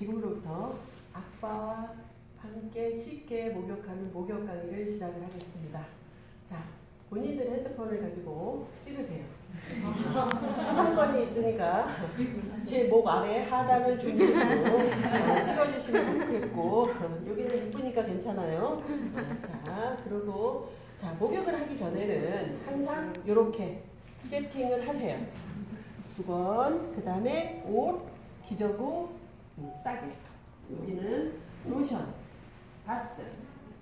지금으로부터 아빠와 함께 쉽게 목욕하는 목욕 강의를 시작을 하겠습니다. 자, 본인들의 핸드폰을 가지고 찍으세요. 수상권이 있으니까 제 목 아래 하단을 중심으로 찍어주시면 좋겠고, 여기는 이쁘니까 괜찮아요. 자, 그리고 자, 목욕을 하기 전에는 항상 이렇게 세팅을 하세요. 수건, 그 다음에 옷, 기저구, 싸게. 여기는 로션, 바스,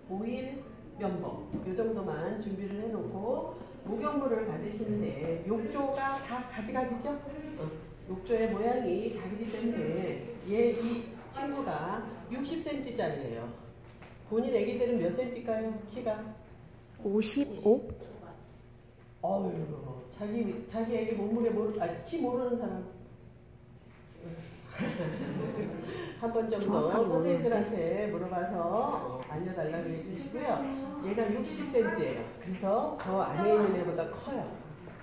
오일, 면봉 이 정도만 준비를 해놓고 목욕물을 받으시는데 욕조가 다 가지가지죠? 욕조의 모양이 다르기 때문에 이 친구가 60cm짜리예요. 본인 애기들은 몇 cm일까요? 키가? 55? 어휴, 자기 애기 몸무게 키 모르는 사람. 한 번 정도 선생님들한테 물어봐서 알려달라고 해주시고요. 얘가 60cm예요. 그래서 더 안에 있는 애보다 커요.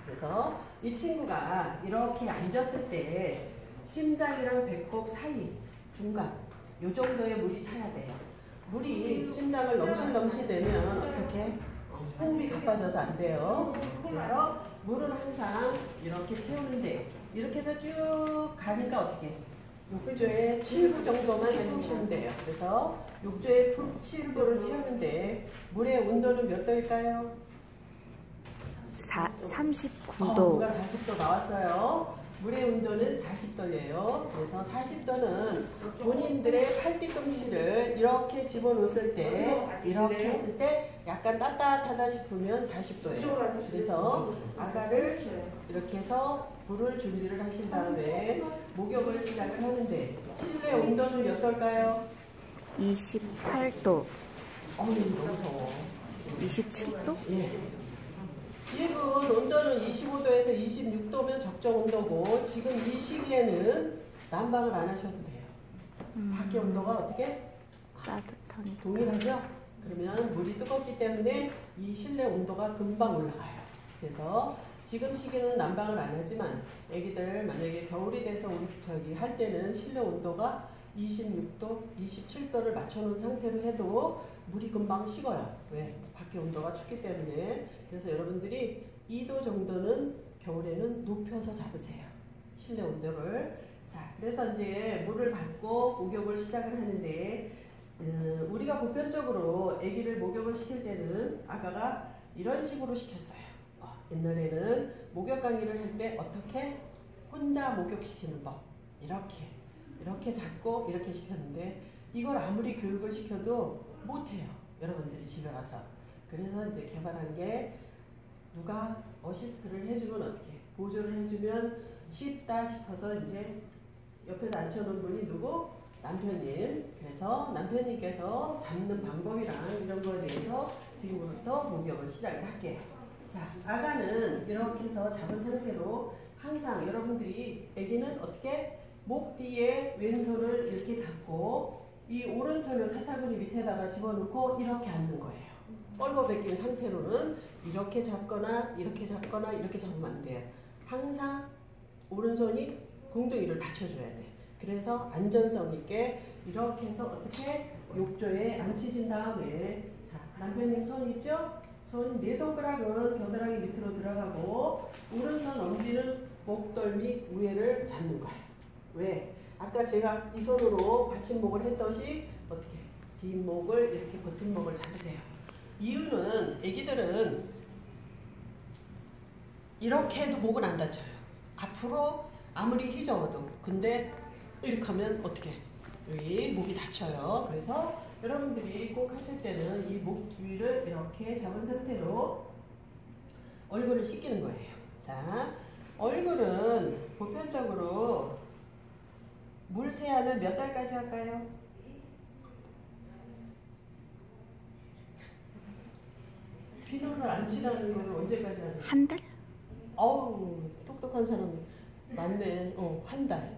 그래서 이 친구가 이렇게 앉았을 때 심장이랑 배꼽 사이, 중간 이 정도의 물이 차야 돼요. 물이 심장을 넘실넘실대면 어떻게? 호흡이 가빠져서 안 돼요. 그래서 물은 항상 이렇게 채우는데 이렇게 해서 쭉 가니까 어떻게? 욕조에 7부 정도만 채우시면 돼요. 그래서 욕조에 7부를 채우는데 물의 온도는 몇 도일까요? 39도. 누가 40도 나왔어요. 물의 온도는 40도예요. 그래서 40도는 본인들의 팔뒤꿈치를 이렇게 집어넣었을 때, 이렇게 했을 때 약간 따뜻하다 싶으면 40도예요. 그래서 아가를 이렇게 해서 물을 준비를 하신 다음에 목욕을 시작을 하는데 실내 온도는 몇 도일까요? 28도. 너무 더워. 27도? 예. 지금 온도는 25도에서 26도면 적정 온도고 지금 이 시기에는 난방을 안 하셔도 돼요. 밖에 온도가 어떻게? 따뜻하니까. 동일하죠? 그러면 물이 뜨겁기 때문에 이 실내 온도가 금방 올라가요. 그래서 지금 시기는 난방을 안 하지만 애기들 만약에 겨울이 돼서 할 때는 실내 온도가 26도, 27도를 맞춰놓은 상태로 해도 물이 금방 식어요. 왜? 밖에 온도가 춥기 때문에. 그래서 여러분들이 2도 정도는 겨울에는 높여서 잡으세요. 실내 온도를. 자, 그래서 이제 물을 받고 목욕을 시작을 하는데 우리가 보편적으로 아기를 목욕을 시킬 때는 아가가 이런 식으로 시켰어요. 옛날에는 목욕 강의를 할 때 어떻게 혼자 목욕시키는 법 이렇게 잡고 이렇게 시켰는데 이걸 아무리 교육을 시켜도 못해요. 여러분들이 집에 가서. 그래서 이제 개발한 게 누가 어시스트를 해주면 어떻게 보조를 해주면 쉽다 싶어서 이제 옆에 앉혀놓은 분이 누구? 남편님. 그래서 남편님께서 잡는 방법이랑 이런 거에 대해서 지금부터 목욕을 시작을 할게요. 자, 아가는 이렇게 해서 잡은 상태로 항상 여러분들이 아기는 어떻게 목 뒤에 왼손을 이렇게 잡고 이 오른손을 사타구니 밑에다가 집어넣고 이렇게 앉는 거예요. 뻘거벗긴 상태로는 이렇게 잡거나 이렇게 잡거나 이렇게 잡으면 안 돼요. 항상 오른손이 궁둥이를 받쳐줘야 돼. 그래서 안전성 있게 이렇게 해서 어떻게 욕조에 앉히신 다음에 자, 남편님 손 있죠? 손 네 손가락은 겨드랑이 밑으로 들어가고 오른손 엄지는 목덜미 위에를 잡는 거예요. 왜? 아까 제가 이 손으로 받침목을 했듯이 어떻게 뒷목을 이렇게 버팀목을 잡으세요. 이유는 애기들은 이렇게 해도 목은 안 다쳐요. 앞으로 아무리 휘저어도. 근데 이렇게 하면 어떻게 여기 목이 다쳐요. 그래서 여러분들이 꼭 하실 때는 이 목 주위를 이렇게 잡은 상태로 얼굴을 씻기는 거예요. 자, 얼굴은 보편적으로 물 세안을 몇 달까지 할까요? 비누를 안 칠하는 거는 언제까지 하는 거예요? 한 달? 어우, 똑똑한 사람 맞네. 한 달.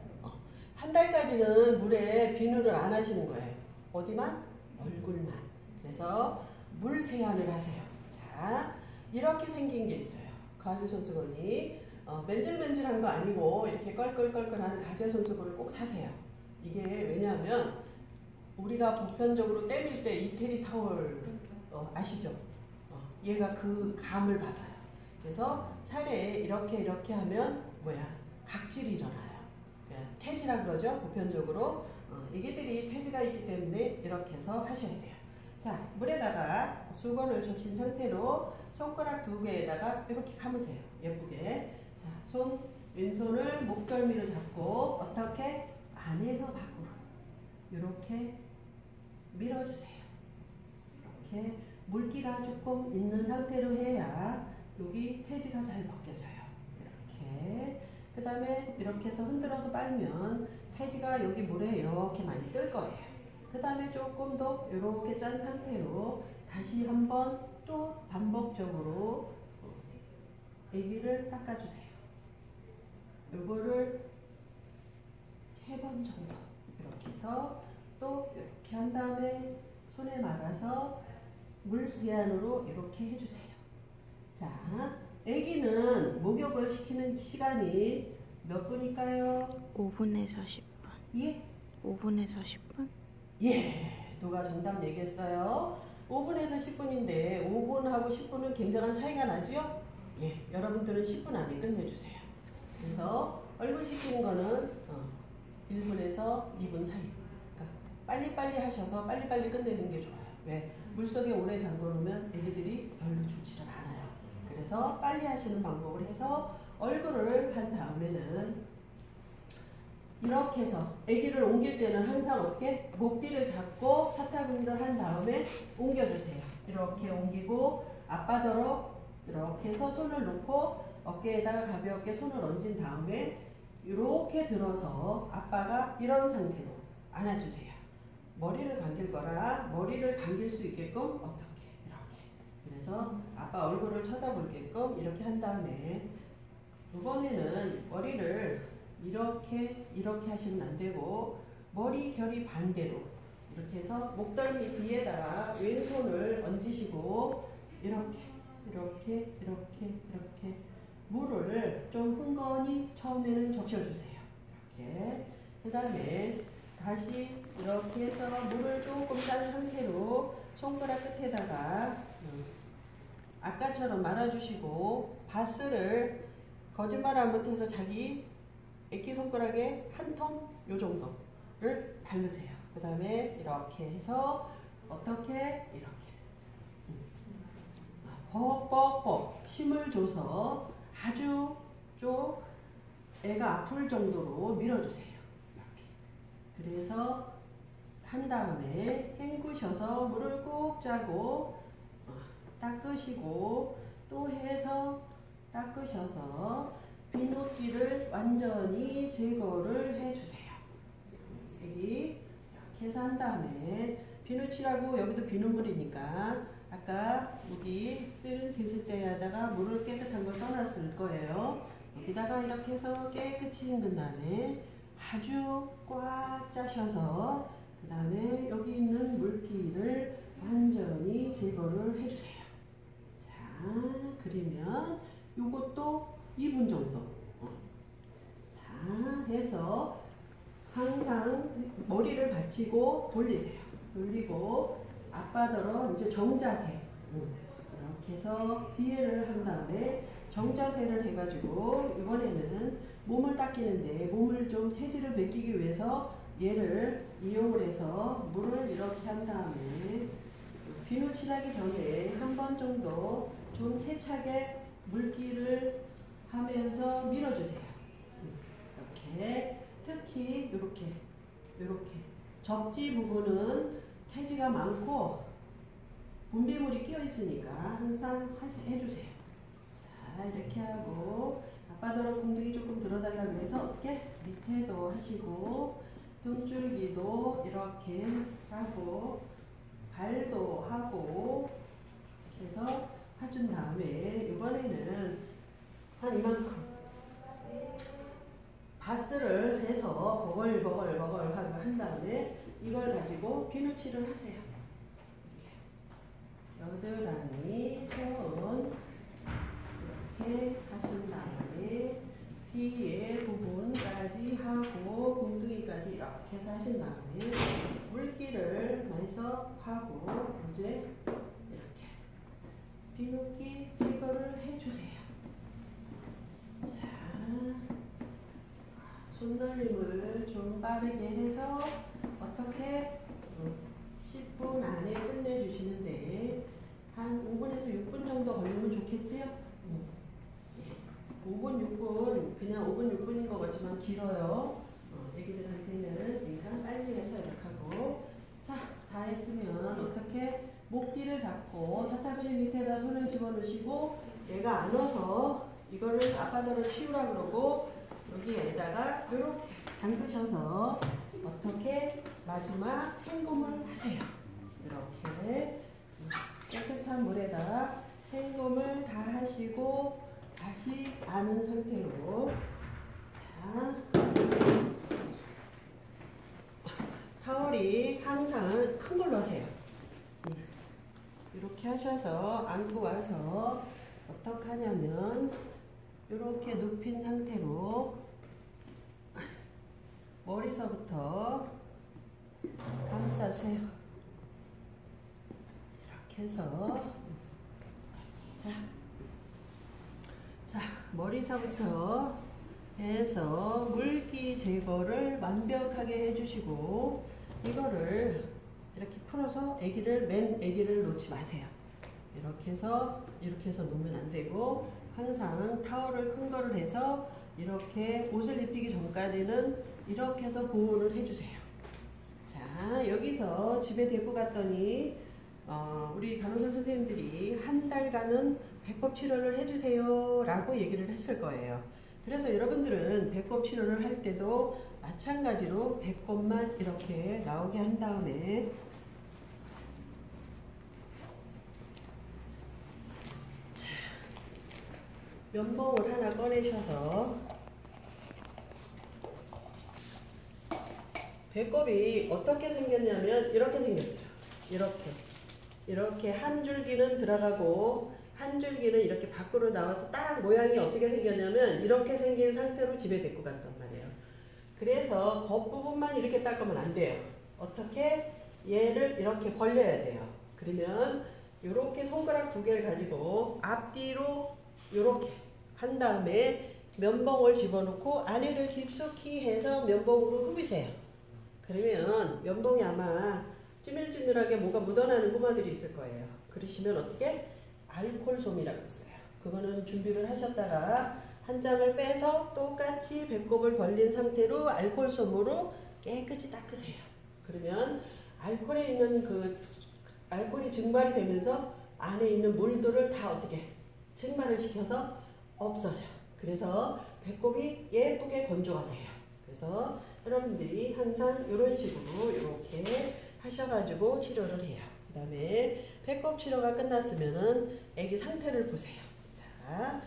한 달까지는 물에 비누를 안 하시는 거예요. 어디만? 얼굴만. 그래서 물 세안을 하세요. 자, 이렇게 생긴 게 있어요. 가지 손수건이 맨질맨질한 거 아니고 이렇게 껄껄껄껄한 가지 손수건을 꼭 사세요. 이게 왜냐 왜냐하면 우리가 보편적으로 때밀 때 이태리 타월 아시죠? 얘가 그 감을 받아요. 그래서 살에 이렇게 하면 뭐야? 각질이 일어나요. 태지라 그러죠. 보편적으로 애기들이 태지가 있기 때문에 이렇게 해서 하셔야 돼요. 자, 물에다가 수건을 적신 상태로 손가락 2개에다가 이렇게 감으세요. 예쁘게. 자, 왼손을 목덜미를 잡고 어떻게? 안에서 밖으로 이렇게 밀어주세요. 이렇게 물기가 조금 있는 상태로 해야 여기 태지가 잘 벗겨져요. 이렇게. 그 다음에 이렇게 해서 흔들어서 빨면 태지가 여기 물에 이렇게 많이 뜰 거예요. 그 다음에 조금 더 이렇게 짠 상태로 다시 한번 또 반복적으로 애기를 닦아주세요. 요거를 3번 정도 이렇게 해서 또 이렇게 한 다음에 손에 말아서 물세안으로 이렇게 해주세요. 자, 애기는 목욕을 시키는 시간이 몇 분일까요? 5분에서 10분. 예? 5분에서 10분? 예, 누가 정답 얘기했어요? 5분에서 10분인데 5분하고 10분은 굉장한 차이가 나죠? 예, 여러분들은 10분 안에 끝내주세요. 그래서 얼굴 씻기는 거는 1분에서 2분 사이. 그러니까 빨리빨리 하셔서 빨리빨리 끝내는 게 좋아요. 왜? 물속에 오래 담궈놓으면 애기들이 별로 좋지를 않아요. 그래서 빨리 하시는 방법을 해서 얼굴을 한 다음에는 이렇게 해서 아기를 옮길 때는 항상 어떻게? 목뒤를 잡고 사타구니를 한 다음에 옮겨주세요. 이렇게 옮기고 앞바다로 이렇게 해서 손을 놓고 어깨에다가 가볍게 손을 얹은 다음에 이렇게 들어서 아빠가 이런 상태로 안아주세요. 머리를 감길 거라 머리를 감길 수 있게끔 어떻게? 이렇게. 그래서 아빠 얼굴을 쳐다보게끔 이렇게 한 다음에 이번에는 머리를 이렇게 하시면 안 되고 머리 결이 반대로 이렇게 해서 목덜미 뒤에다가 왼손을 얹으시고 이렇게 물을 좀 흥건히 처음에는 적셔주세요. 이렇게. 그 다음에 다시 이렇게 해서 물을 조금 짠 상태로 손가락 끝에다가 아까처럼 말아주시고 바스를 거짓말 못해서 자기 애기 손가락에 한 통 요 정도를 바르세요. 그 다음에 이렇게 해서 어떻게 이렇게 뻑뻑뻑 힘을 줘서 아주 좀 애가 아플 정도로 밀어주세요. 이렇게. 그래서 한 다음에 헹구셔서 물을 꼭 짜고 닦으시고 또 해서 닦으셔서 비눗기를 완전히 제거를 해주세요. 여기 이렇게 해서 한 다음에 비누칠하고 여기도 비눗물이니까 아까 여기 뜨는 세숫대에다가 물을 깨끗한 걸 떠났을 거예요. 여기다가 이렇게 해서 깨끗이 헹군 다음에 아주 꽉 짜셔서 그 다음에 여기 있는 물기를 완전히 제거를 해주세요. 자, 그러면 요것도 2분 정도. 자, 해서 항상 머리를 받치고 돌리세요. 돌리고 앞바다로 이제 정자세. 이렇게 해서 뒤에를 한 다음에 정자세를 해가지고 이번에는 몸을 닦이는데 몸을 좀 태지를 베끼기 위해서 얘를 이용을 해서 물을 이렇게 한 다음에 비누칠하기 전에 한 번 정도 좀 세차게 물기를 하면서 밀어주세요. 이렇게 특히 이렇게 접지 부분은 태지가 많고 분비물이 끼어 있으니까 항상 해주세요. 자, 이렇게 하고 앞바다로 궁둥이 조금 들어달라고 해서 어떻게 밑에도 하시고 등줄기도 이렇게 하고 발도 하고 이렇게 해서 해준 다음에 이번에는 한 이만큼 바스를 해서 버글버글 하고 한 다음에 이걸 가지고 비누칠을 하세요. 겨드랑이, 손 이렇게 하신 다음에 뒤에 부분까지 하고 궁둥이까지 이렇게 해서 하신 다음에 물기를 마이서 하고 이제 이렇게 비눗기 제거를 해주세요. 자, 손놀림을 좀 빠르게 해서 어떻게 10분 안에 끝내주시는데 한 5분에서 6분 정도 걸리면 좋겠지요? 5분, 6분, 그냥 5분, 6분인 것 같지만 길어요. 애기들한테는 그러니까 빨리 해서 이렇게 하고. 자, 다 했으면 어떻게 목 뒤를 잡고 사타구니 밑에다 손을 집어넣으시고 얘가 안 와서 이거를 앞바다로 치우라 그러고 여기에다가 이렇게 담그셔서 어떻게 마지막 헹굼을 하세요. 이렇게 깨끗한 물에다 헹굼을 다 하시고 다시 아는 상태로. 자, 타월이 항상 큰 걸로 하세요. 이렇게 하셔서 안고 와서 어떻게 하냐면 이렇게 눕힌 상태로 머리서부터 감싸세요. 이렇게 해서 자, 머리서부터 해서 물기 제거를 완벽하게 해주시고 이거를 이렇게 풀어서 맨 아기를 놓지 마세요. 이렇게 해서 놓으면 안 되고 항상 타월을 큰 거를 해서 이렇게 옷을 입히기 전까지는 이렇게 해서 보호를 해주세요. 자, 여기서 집에 데리고 갔더니 우리 간호사 선생님들이 한 달간은 배꼽 치료를 해주세요 라고 얘기를 했을 거예요. 그래서 여러분들은 배꼽 치료를 할 때도 마찬가지로 배꼽만 이렇게 나오게 한 다음에 면봉을 하나 꺼내셔서 배꼽이 어떻게 생겼냐면 이렇게 생겼어요. 이렇게 한 줄기는 들어가고 한 줄기는 이렇게 밖으로 나와서 딱 모양이 어떻게 생겼냐면 이렇게 생긴 상태로 집에 데리고 갔단 말이에요. 그래서 겉부분만 이렇게 닦으면 안 돼요. 어떻게? 얘를 이렇게 벌려야 돼요. 그러면 이렇게 손가락 2개를 가지고 앞뒤로 이렇게 한 다음에 면봉을 집어넣고 안에를 깊숙이 해서 면봉으로 후비세요. 그러면 면봉이 아마 찌밀찌밀하게 뭐가 묻어나는 꼬마들이 있을 거예요. 그러시면 어떻게? 알콜솜이라고 있어요. 그거는 준비를 하셨다가 한 장을 빼서 똑같이 배꼽을 벌린 상태로 알콜솜으로 깨끗이 닦으세요. 그러면 알콜에 있는 알콜이 증발이 되면서 안에 있는 물들을 다 어떻게 증발을 시켜서 없어져. 그래서 배꼽이 예쁘게 건조가 돼요. 그래서 여러분들이 항상 이런 식으로 이렇게 하셔가지고 치료를 해요. 그 다음에 배꼽 치료가 끝났으면은 애기 상태를 보세요. 자,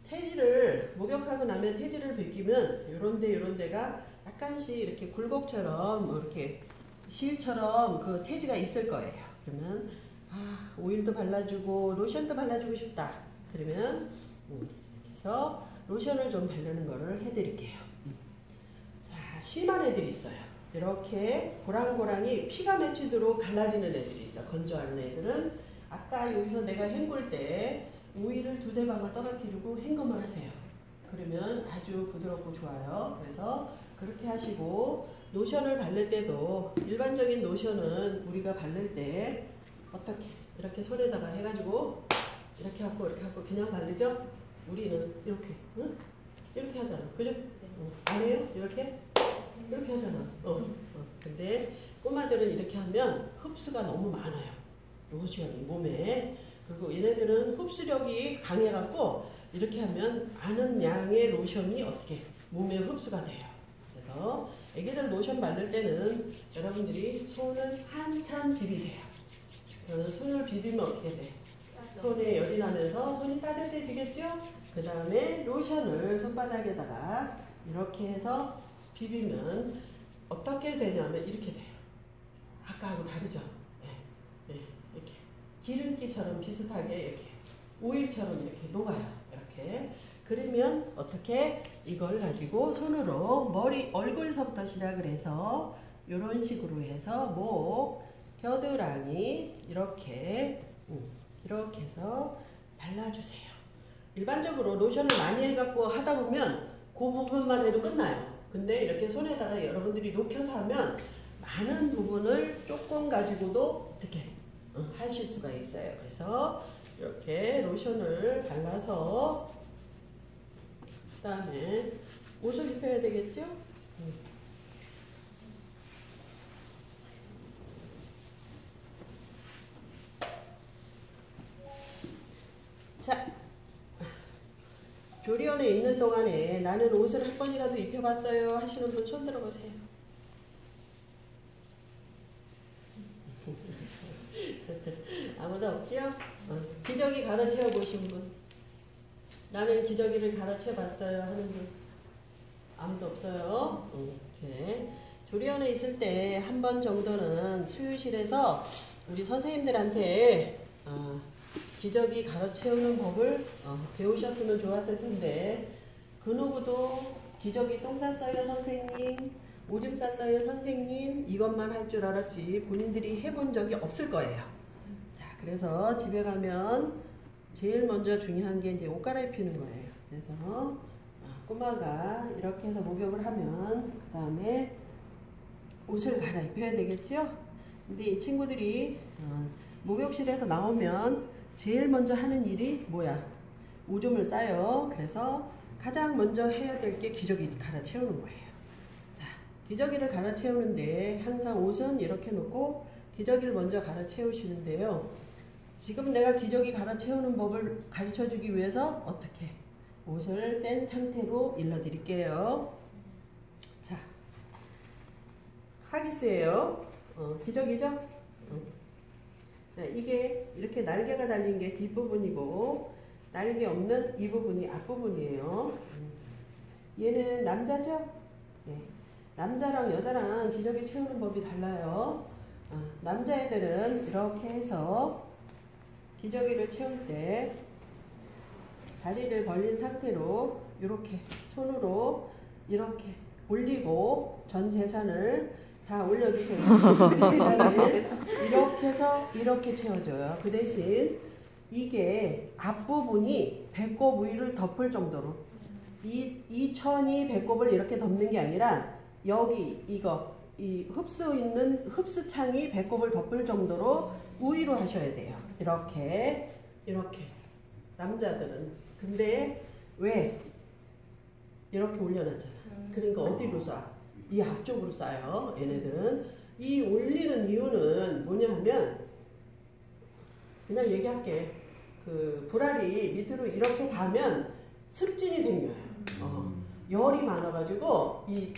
태지를 목욕하고 나면 태지를 벗기면 요런 데가 약간씩 이렇게 굴곡처럼 뭐 이렇게 실처럼 그 태지가 있을 거예요. 그러면 오일도 발라주고 로션도 발라주고 싶다. 그러면 그래서 로션을 좀 바르는 거를 해드릴게요. 자, 심한 애들이 있어요. 이렇게 고랑고랑이 피가 맺히도록 갈라지는 애들이 있어. 건조하는 애들은 아까 여기서 내가 헹굴 때 오일을 2-3방울 떨어뜨리고 헹굼을 하세요. 그러면 아주 부드럽고 좋아요. 그래서 그렇게 하시고 로션을 바를 때도 일반적인 로션은 우리가 바를 때 어떻게 이렇게 손에다가 해가지고 이렇게 하고 그냥 바르죠? 우리는 이렇게 이렇게 하잖아. 그죠? 안 해요? 이렇게 하잖아. 근데 꼬마들은 이렇게 하면 흡수가 너무 많아요. 로션이 몸에. 그리고 얘네들은 흡수력이 강해갖고 이렇게 하면 많은 양의 로션이 어떻게 몸에 흡수가 돼요. 그래서 애기들 로션 바를 때는 여러분들이 손을 한참 비비세요. 손을 비비면 어떻게 돼? 손에 열이 나면서 손이 따뜻해지겠죠? 그 다음에 로션을 손바닥에다가 이렇게 해서 비비면 어떻게 되냐면 이렇게 돼요. 아까하고 다르죠? 이렇게 기름기처럼 비슷하게 이렇게 오일처럼 이렇게 녹아요. 이렇게. 그러면 어떻게 이걸 가지고 손으로 얼굴서부터 시작을 해서 이런 식으로 해서 목, 겨드랑이 이렇게 해서 발라주세요. 일반적으로 로션을 많이 해갖고 하다 보면 그 부분만 해도 끝나요. 근데 이렇게 손에다가 여러분들이 녹여서 하면 많은 부분을 조금 가지고도 어떻게 하실 수가 있어요. 그래서 이렇게 로션을 발라서 그 다음에 옷을 입혀야 되겠죠? 자, 조리원에 있는 동안에 나는 옷을 한 번이라도 입혀봤어요 하시는 분 손 들어보세요. 아무도 없지요? 기저귀 갈아채워 보신 분, 나는 기저귀를 갈아채워 봤어요 하는 분 아무도 없어요. 이렇게 조리원에 있을 때 한 번 정도는 수유실에서 우리 선생님들한테 기저귀 갈아채우는 법을 배우셨으면 좋았을 텐데, 그 누구도 기저귀 똥 쌌어요 선생님, 오줌 쌌어요 선생님 이것만 할 줄 알았지 본인들이 해본 적이 없을 거예요. 자, 그래서 집에 가면 제일 먼저 중요한 게 이제 옷 갈아입히는 거예요. 그래서 꼬마가 이렇게 해서 목욕을 하면 그 다음에 옷을 갈아입혀야 되겠죠. 근데 이 친구들이 목욕실에서 나오면 제일 먼저 하는 일이 뭐야? 오줌을 싸요. 그래서 가장 먼저 해야 될 게 기저귀 갈아채우는 거예요. 자, 기저귀를 갈아채우는데 항상 옷은 이렇게 놓고 기저귀를 먼저 갈아채우시는데요. 지금 내가 기저귀 갈아채우는 법을 가르쳐주기 위해서 어떻게 옷을 뺀 상태로 일러드릴게요. 자, 하기스예요. 기저귀죠? 자, 이게 이렇게 날개가 달린 게 뒷부분이고 날개 없는 이 부분이 앞부분이에요. 얘는 남자죠? 네. 남자랑 여자랑 기저귀 채우는 법이 달라요. 남자애들은 이렇게 해서 기저귀를 채울 때 다리를 벌린 상태로 이렇게 손으로 이렇게 올리고 전 재산을 다 올려주세요. 이렇게 해서 이렇게 채워줘요. 그 대신 이게 앞부분이 배꼽 위를 덮을 정도로, 이 천이 배꼽을 이렇게 덮는 게 아니라 여기 이 흡수창이 배꼽을 덮을 정도로 우위로 하셔야 돼요. 이렇게 남자들은. 근데 왜 이렇게 올려놨잖아. 그러니까 어디로 쏴? 이 앞쪽으로 쏴요. 얘네들은. 이 올리는 이유는 뭐냐 하면, 그냥 얘기할게. 그 불알이 밑으로 이렇게 닿으면 습진이 생겨요. 열이 많아가지고 이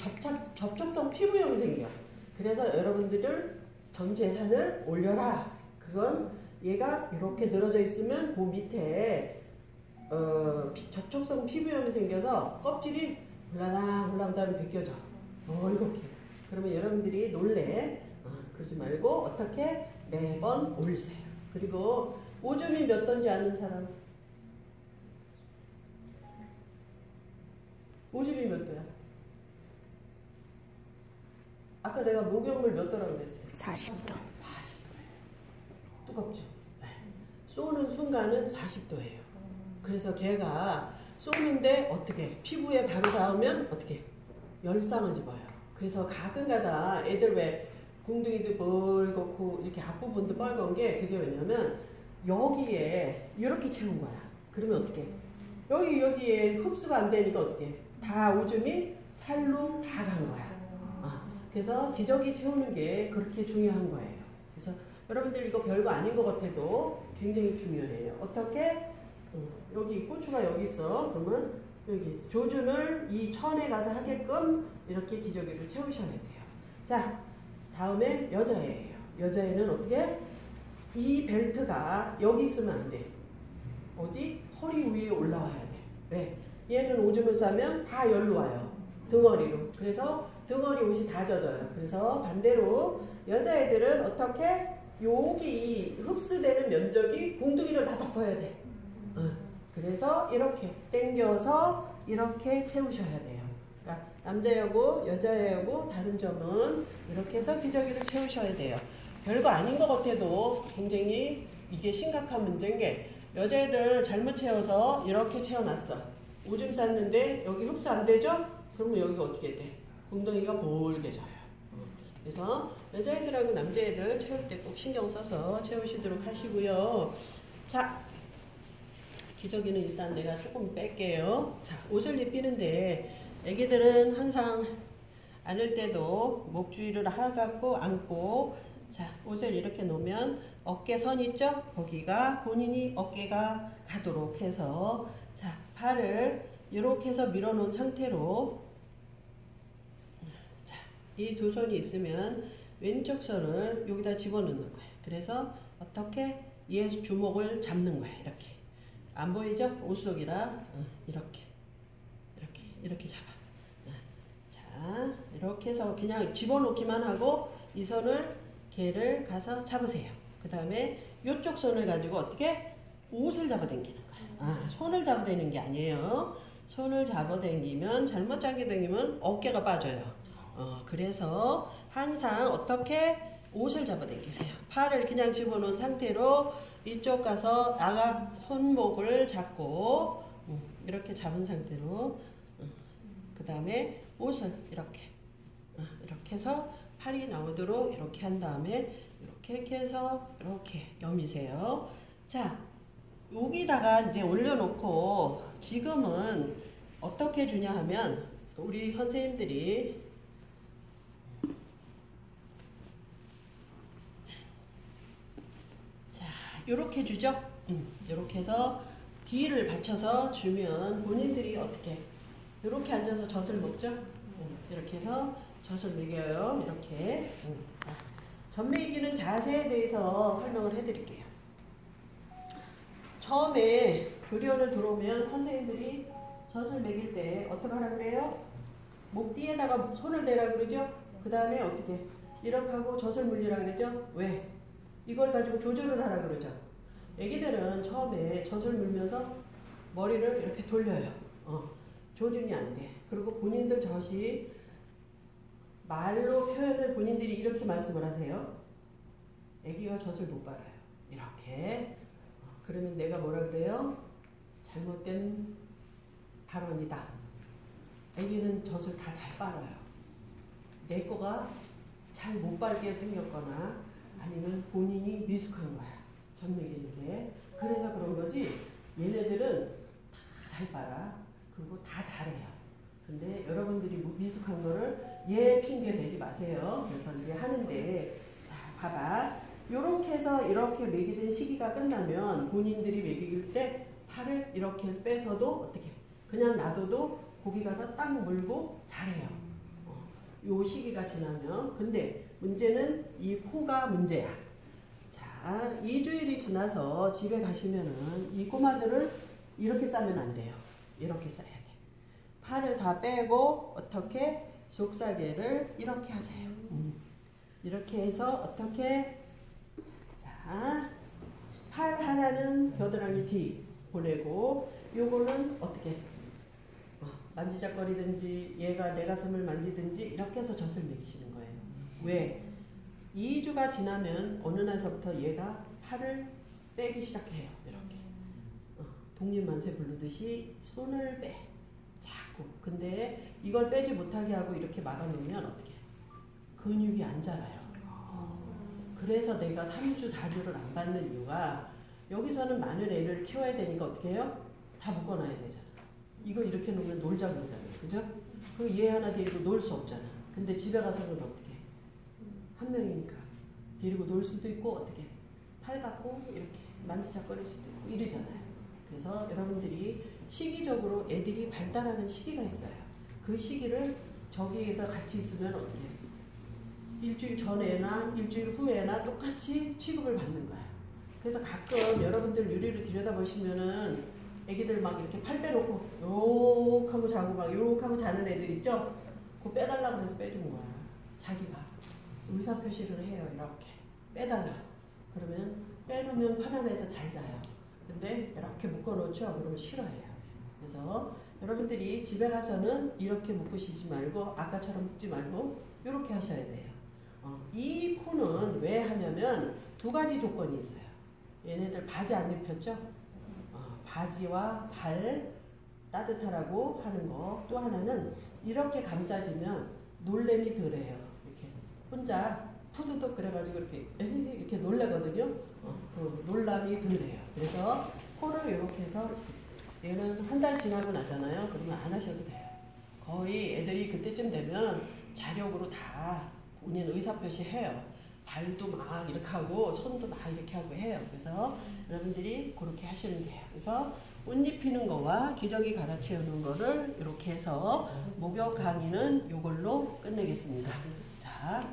접촉성 피부염이 생겨. 그래서 여러분들을 전 재산을 올려라. 그건 얘가 이렇게 늘어져 있으면 그 밑에 접촉성 피부염이 생겨서 껍질이 훌라당훌라당 벗겨져. 이렇게. 그러면 여러분들이 놀래. 그러지 말고 어떻게 매번 올리세요. 그리고 오줌이 몇 도인지 아는 사람? 오줌이 몇 도야? 아까 내가 목욕물 몇 도라고 그랬어요? 40도. 40도예요. 뜨겁죠? 네. 쏘는 순간은 40도예요. 그래서 걔가 쏘는데 어떻게? 피부에 바로 닿으면 어떻게? 열상을 입어요. 그래서 가끔가다 애들 왜 궁둥이도 벌겋고 이렇게 앞부분도 빨간 게, 그게 왜냐면 여기에 이렇게 채운 거야. 그러면 어떻게? 여기에 흡수가 안 되니까 어떻게? 다 오줌이 살로 다 간 거야. 그래서 기저귀 채우는 게 그렇게 중요한 거예요. 그래서 여러분들 이거 별거 아닌 것 같아도 굉장히 중요해요. 어떻게? 여기 고추가 여기 있어. 그러면 여기 조준을 이 천에 가서 하게끔 이렇게 기저귀를 채우셔야 돼요. 자, 다음에 여자애예요. 여자애는 어떻게? 이 벨트가 여기 있으면 안 돼. 어디? 허리 위에 올라와야 돼. 왜? 얘는 오줌을 싸면 다 열로 와요. 등허리로. 그래서 등허리 옷이 다 젖어요. 그래서 반대로 여자애들은 어떻게? 여기 흡수되는 면적이 궁둥이를 다 덮어야 돼. 그래서 이렇게 당겨서 이렇게 채우셔야 돼요. 그러니까 남자하고 여자하고 다른 점은 이렇게 해서 기저귀를 채우셔야 돼요. 별거 아닌 것 같아도 굉장히 이게 심각한 문제인 게 여자애들 잘못 채워서 이렇게 채워놨어. 오줌 쌌는데 여기 흡수 안 되죠? 그러면 여기가 어떻게 돼? 엉덩이가 볼개져요. 그래서 여자애들하고 남자애들 채울 때 꼭 신경 써서 채우시도록 하시고요. 자, 기저귀는 일단 내가 조금 뺄게요. 자, 옷을 입히는데 애기들은 항상 안을 때도 목 주위를 하갖고 안고, 자, 옷을 이렇게 놓으면 어깨선 있죠? 거기가 본인이 어깨가 가도록 해서, 자, 팔을 이렇게 해서 밀어놓은 상태로, 자, 이 두 손이 있으면 왼쪽 손을 여기다 집어넣는 거예요. 그래서 어떻게 얘 주먹을 잡는 거예요. 이렇게. 안 보이죠? 옷 속이라. 이렇게 잡아. 자, 이렇게 해서 그냥 집어넣기만 하고 이 손을 걔를 가서 잡으세요. 그 다음에 이쪽 손을 가지고 어떻게 옷을 잡아당기는 거예요. 손을 잡아당기는 게 아니에요. 손을 잡아당기면 잘못 당기면 어깨가 빠져요. 그래서 항상 어떻게 옷을 잡아당기세요. 팔을 그냥 집어넣은 상태로 이쪽 가서 나가 손목을 잡고 이렇게 잡은 상태로, 그 다음에 옷을 이렇게 해서 팔이 나오도록 이렇게 한 다음에 이렇게 해서 이렇게 여미세요. 자, 여기다가 이제 올려놓고 지금은 어떻게 주냐 하면 우리 선생님들이 이렇게 주죠. 이렇게 해서 뒤를 받쳐서 주면 본인들이 어떻게 이렇게 앉아서 젖을 먹죠. 이렇게 해서 젖을 먹여요. 이렇게. 젖 먹이는 자세에 대해서 설명을 해드릴게요. 처음에 교리원을 들어오면 선생님들이 젖을 먹일 때 어떻게 하라 그래요? 목 뒤에다가 손을 대라 그러죠. 그 다음에 어떻게 이렇게 하고 젖을 물리라 그러죠. 왜? 이걸 가지고 조절을 하라 그러죠. 애기들은 처음에 젖을 물면서 머리를 이렇게 돌려요. 조준이 안 돼. 그리고 본인들 젖이 말로 표현을 본인들이 이렇게 말씀을 하세요. 애기가 젖을 못 빨아요. 이렇게. 그러면 내가 뭐라 그래요? 잘못된 발언이다. 애기는 젖을 다 잘 빨아요. 내 거가 잘 못 빨게 생겼거나 아니면 본인이 미숙한 거야. 젖 먹이는데. 그래서 그런 거지. 얘네들은 다 잘 빨아. 그리고 다 잘해요. 근데 여러분들이 미숙한 거를 얘 핑계 대지 마세요. 그래서 이제 하는데, 자, 봐봐. 요렇게 해서 이렇게 먹이던 시기가 끝나면 본인들이 먹일 때 팔을 이렇게 해서 빼서도 어떻게 그냥 놔둬도 고기 가서 딱 물고 잘해요. 요 시기가 지나면. 근데 문제는 이 코가 문제야. 자, 2주일이 지나서 집에 가시면은 이 꼬마들을 이렇게 싸면 안 돼요. 이렇게 싸야 돼. 팔을 다 빼고 어떻게 속사계를 이렇게 하세요. 이렇게 해서 어떻게, 자, 팔 하나는 겨드랑이 뒤 보내고 요거는 어떻게 만지작거리든지 얘가 내 가슴을 만지든지 이렇게 해서 젖을 먹이시는 거예요. 왜? 2주가 지나면 어느 날서부터 얘가 팔을 빼기 시작해요. 이렇게. 독립만세 부르듯이 손을 빼. 자꾸. 근데 이걸 빼지 못하게 하고 이렇게 막아놓으면 어떻게? 근육이 안 자라요. 그래서 내가 3주, 4주를 안 받는 이유가 여기서는 많은 애를 키워야 되니까 어떻게 해요? 다 묶어놔야 되잖아. 이거 이렇게 놓으면 놀자 그러잖아요. 그죠? 그 얘 하나 데리고 놀 수 없잖아. 근데 집에 가서는 어떻게? 한 명이니까 데리고 놀 수도 있고 어떻게? 팔 갖고 이렇게 만지작거릴 수도 있고 이러잖아요. 그래서 여러분들이 시기적으로 애들이 발달하는 시기가 있어요. 그 시기를 저기에서 같이 있으면 어떻게 해요? 일주일 전에나 일주일 후에나 똑같이 취급을 받는 거야. 그래서 가끔 여러분들 유리를 들여다보시면은 애기들 막 이렇게 팔 빼놓고 요렇게 하고 자고 막 요렇게 하고 자는 애들 있죠? 그거 빼달라고 그래서 빼준 거야. 자기가 의사표시를 해요. 이렇게 빼달라고. 그러면 빼놓으면 편안해서 잘 자요. 근데 이렇게 묶어놓죠. 그러면 싫어해요. 그래서 여러분들이 집에 가서는 이렇게 묶으시지 말고 아까처럼 묶지 말고 이렇게 하셔야 돼요. 이 코는 왜 하냐면 두 가지 조건이 있어요. 얘네들 바지 안 입혔죠? 바지와 발 따뜻하라고 하는 거. 또 하나는 이렇게 감싸지면 놀램이 덜해요. 이렇게 혼자 푸드득 그래가지고 이렇게 놀래거든요. 그 놀람이 덜해요. 그래서 코를 이렇게 해서 얘는 한 달 지나고 나잖아요. 그러면 안 하셔도 돼요. 거의 애들이 그때쯤 되면 자력으로 다 본인 의사표시 해요. 발도 막 이렇게 하고 손도 막 이렇게 하고 해요. 그래서 여러분들이 그렇게 하시면 돼요. 그래서 옷 입히는 거와 기저귀 갈아채우는 거를 이렇게 해서 목욕 강의는 이걸로 끝내겠습니다. 자.